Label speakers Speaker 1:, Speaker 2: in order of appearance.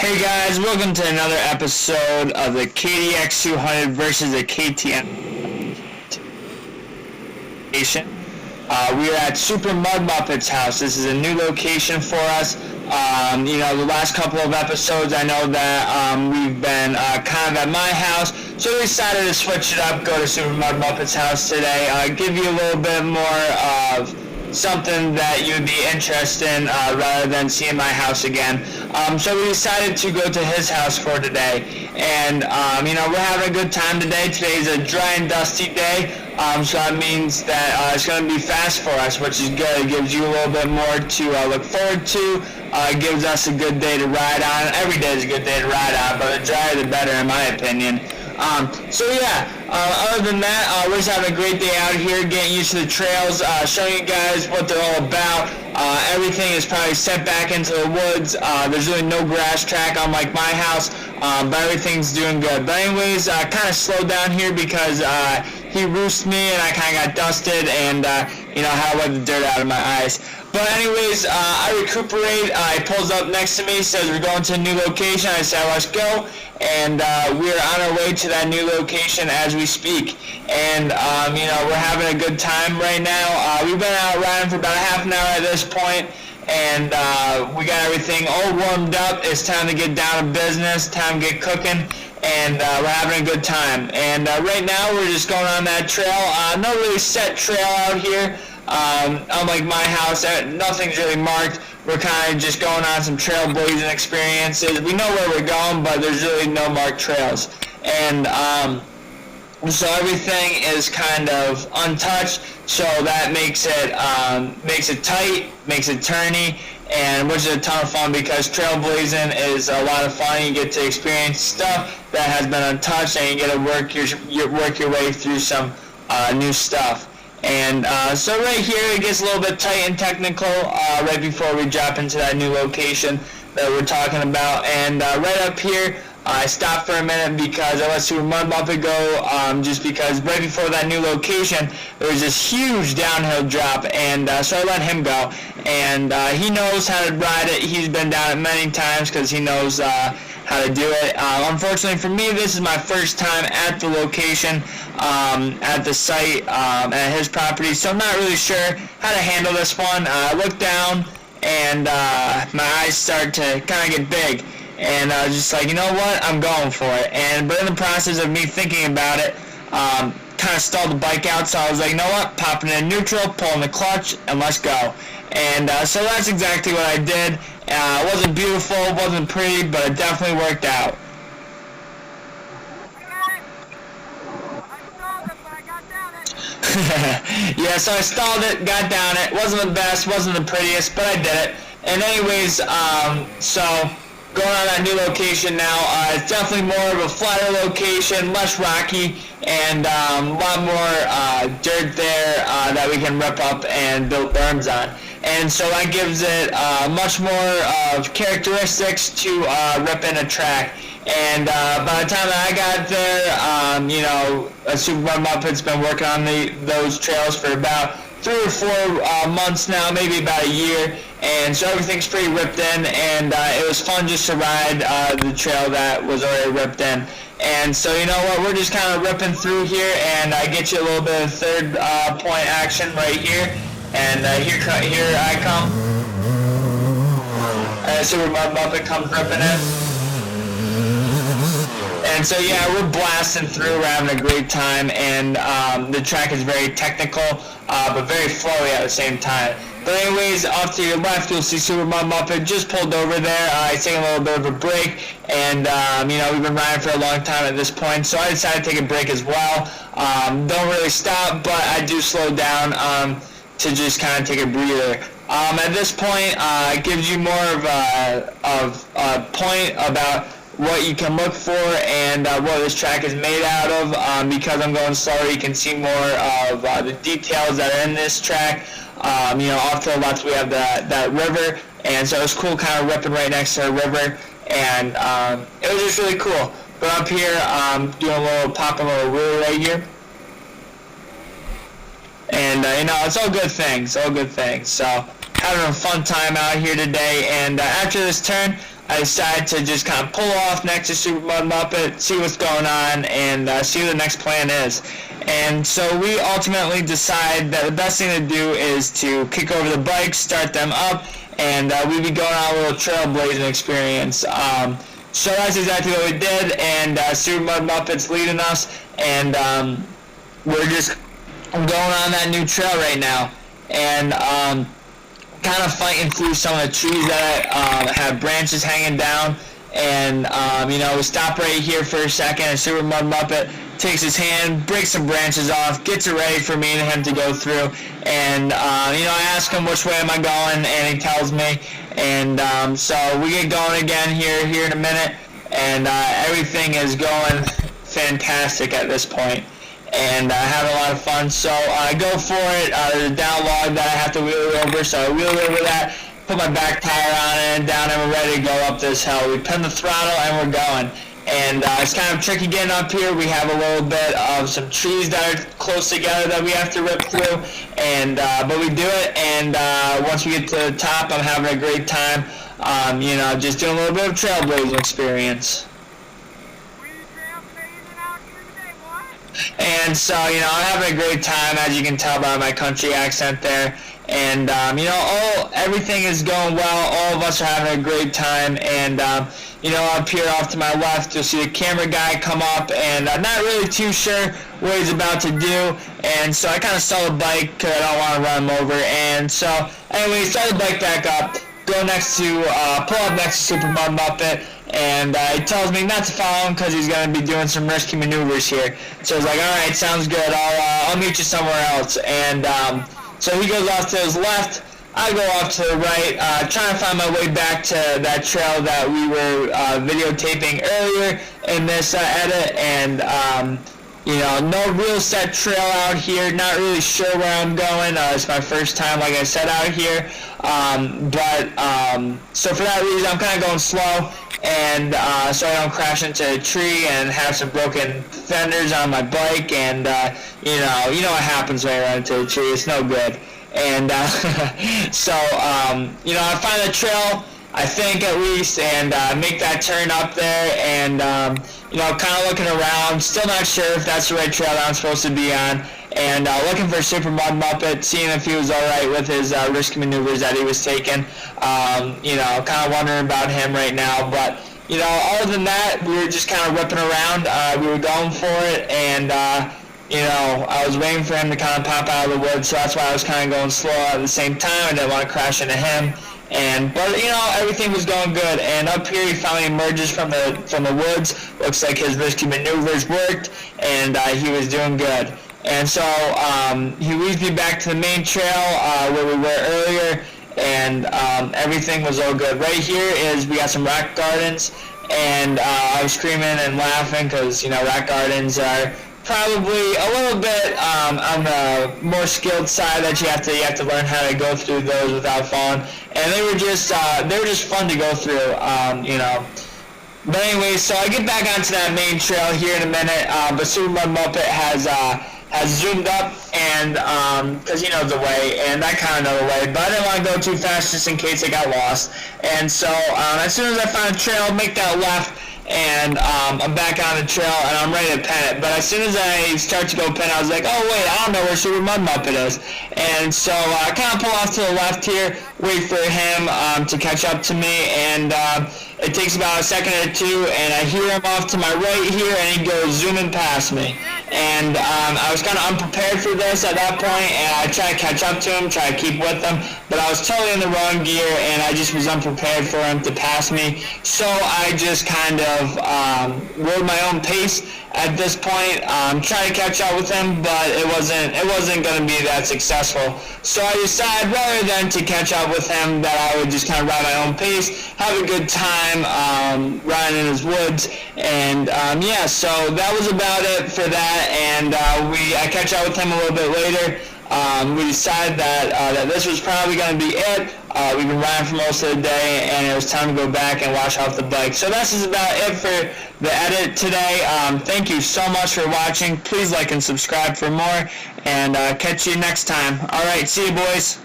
Speaker 1: Hey guys, welcome to another episode of the Kdx 200 versus the KTM. We are at Supermudmuppet's house. This is a new location for us. The last couple of episodes, I know that we've been kind of at my house, so we decided to switch it up, go to Supermudmuppet's house today, give you a little bit more of something that you'd be interested in rather than seeing my house again. So we decided to go to his house for today, and we're having a good time today. Today's a dry and dusty day, so that means that it's going to be fast for us, which is good. It gives you a little bit more to look forward to. It gives us a good day to ride on. Every day is a good day to ride on, but the drier the better in my opinion. Other than that, we're just having a great day out here, getting used to the trails, showing you guys what they're all about. Everything is probably set back into the woods. There's really no grass track unlike my house, but everything's doing good. But anyways, kind of slowed down here because he roosted me and I kind of got dusted and, had to wipe the dirt out of my eyes. But anyways, I recuperate. He pulls up next to me, says we're going to a new location. I said, let's go. And we're on our way to that new location as we speak. And, we're having a good time right now. We've been out riding for about half an hour at this point, and we got everything all warmed up. It's time to get down to business, time to get cooking, and we're having a good time. And right now we're just going on that trail. No really set trail out here. Unlike my house, nothing's really marked. We're kind of just going on some trailblazing experiences. We know where we're going, but there's really no marked trails. And so everything is kind of untouched, so that makes it tight, makes it turny, and which is a ton of fun because trailblazing is a lot of fun. You get to experience stuff that has been untouched, and you get to work your way through some new stuff. And so right here it gets a little bit tight and technical right before we drop into that new location that we're talking about. And right up here, I stopped for a minute because I let Supermudmuppet go, just because right before that new location there was this huge downhill drop, and so I let him go. And he knows how to ride it. He's been down it many times because he knows how to do it. Unfortunately for me, this is my first time at the location, at the site, at his property, so I'm not really sure how to handle this one. I look down and my eyes start to kind of get big, and I was just like, you know what, I'm going for it. But in the process of me thinking about it, kind of stalled the bike out, so I was like, you know what, popping in neutral, pulling the clutch, and let's go. And so that's exactly what I did. It wasn't beautiful, it wasn't pretty, but it definitely worked out. Yeah, so I stalled it, got down it. Wasn't the best, wasn't the prettiest, but I did it. And anyways, so going on that new location now, it's definitely more of a flatter location, less rocky, and a lot more dirt there that we can rip up and build berms on. And so that gives it much more of characteristics to rip in a track. And by the time that I got there, Supermudmuppet's been working on those trails for about 3 or 4 months now, maybe about a year, and so everything's pretty ripped in, and it was fun just to ride the trail that was already ripped in. And so you know what, we're just kind of ripping through here, and I get you a little bit of third point action right here, and here I come. Supermudmuppet comes ripping in. And so yeah, we're blasting through, we're having a great time, and the track is very technical, but very flowy at the same time. But anyways, off to your left, you'll see Supermudmuppet just pulled over there. He's taking a little bit of a break, and we've been riding for a long time at this point, so I decided to take a break as well. Don't really stop, but I do slow down to just kind of take a breather. At this point, it gives you more of a point about what you can look for and what this track is made out of. Because I'm going slower, you can see more of the details that are in this track. Off to the left we have that river, and so it's cool kind of ripping right next to the river, and it was just really cool. But up here, popping a little wheel right here. And it's all good things, So having a fun time out here today, and after this turn, I decided to just kind of pull off next to Supermudmuppet, see what's going on, and see what the next plan is. And so we ultimately decide that the best thing to do is to kick over the bikes, start them up, and we'd be going on a little trailblazing experience. So that's exactly what we did, and Supermudmuppet's leading us, and we're just going on that new trail right now, and kind of fighting through some of the trees that have branches hanging down, and we stop right here for a second, and Supermudmuppet takes his hand, breaks some branches off, gets it ready for me and him to go through, and I ask him which way am I going, and he tells me, and so we get going again here in a minute, and everything is going fantastic at this point, and having a lot of fun. So I go for it. There's a down log that I have to wheel over, so I wheel over that, put my back tire on it, and down, and we're ready to go up this hill. We pin the throttle, and we're going. And it's kind of tricky getting up here. We have a little bit of some trees that are close together that we have to rip through, and but we do it. And once we get to the top, I'm having a great time. Just doing a little bit of trailblazing experience. And so, I'm having a great time, as you can tell by my country accent there. And, everything is going well. All of us are having a great time. And, up here off to my left, you'll see the camera guy come up, and I'm not really too sure what he's about to do. And so I kind of stall the bike because I don't want to run him over. And so, anyway, start the bike back up, pull up next to Supermudmuppet. And he tells me not to follow him because he's going to be doing some risky maneuvers here. So I was like, all right, sounds good. I'll meet you somewhere else. And so he goes off to his left. I go off to the right, trying to find my way back to that trail that we were videotaping earlier in this edit. And, no real set trail out here. Not really sure where I'm going. It's my first time, like I said, out here. So for that reason, I'm kind of going slow. And so I don't crash into a tree and have some broken fenders on my bike, and you know what happens when I run into a tree. It's no good. And I find the trail, I think at least, and make that turn up there, and kind of looking around, still not sure if that's the right trail that I'm supposed to be on, and looking for Supermudmuppet, seeing if he was alright with his risky maneuvers that he was taking. Kind of wondering about him right now, but other than that, we were just kind of ripping around. We were going for it, and I was waiting for him to kind of pop out of the woods, so that's why I was kind of going slow at the same time. I didn't want to crash into him. But everything was going good, and up here he finally emerges from the woods. Looks like his risky maneuvers worked, and he was doing good. And so he leads me back to the main trail where we were earlier, and everything was all good. Right here we got some rock gardens, and I was screaming and laughing because rock gardens are probably a little bit on the more skilled side, that you have to learn how to go through those without falling. And they were just fun to go through, But anyway, so I get back onto that main trail here in a minute. But Supermudmuppet has zoomed up, and because he knows the way, and I kind of know the way, but I didn't want to go too fast just in case I got lost. And so as soon as I find a trail, make that left, and I'm back on the trail, and I'm ready to pen it. But as soon as I start to go pen, I was like, oh wait, I don't know where Supermudmuppet is. And so I kind of pull off to the left here, wait for him to catch up to me, and it takes about a second or two, and I hear him off to my right here, and he goes zooming past me. And I was kind of unprepared for this at that point, and I tried to catch up to him, try to keep with him, but I was totally in the wrong gear, and I just was unprepared for him to pass me. So I just kind of rode my own pace at this point, trying to catch up with him, but it wasn't going to be that successful. So I decided, rather than to catch up with him, that I would just kind of ride my own pace, have a good time riding in his woods, and so that was about it for that. And I catch up with him a little bit later. We decided that this was probably going to be it. We've been riding for most of the day, and it was time to go back and wash off the bike. So this is about it for the edit today. Thank you so much for watching. Please like and subscribe for more, and catch you next time. All right, see you, boys.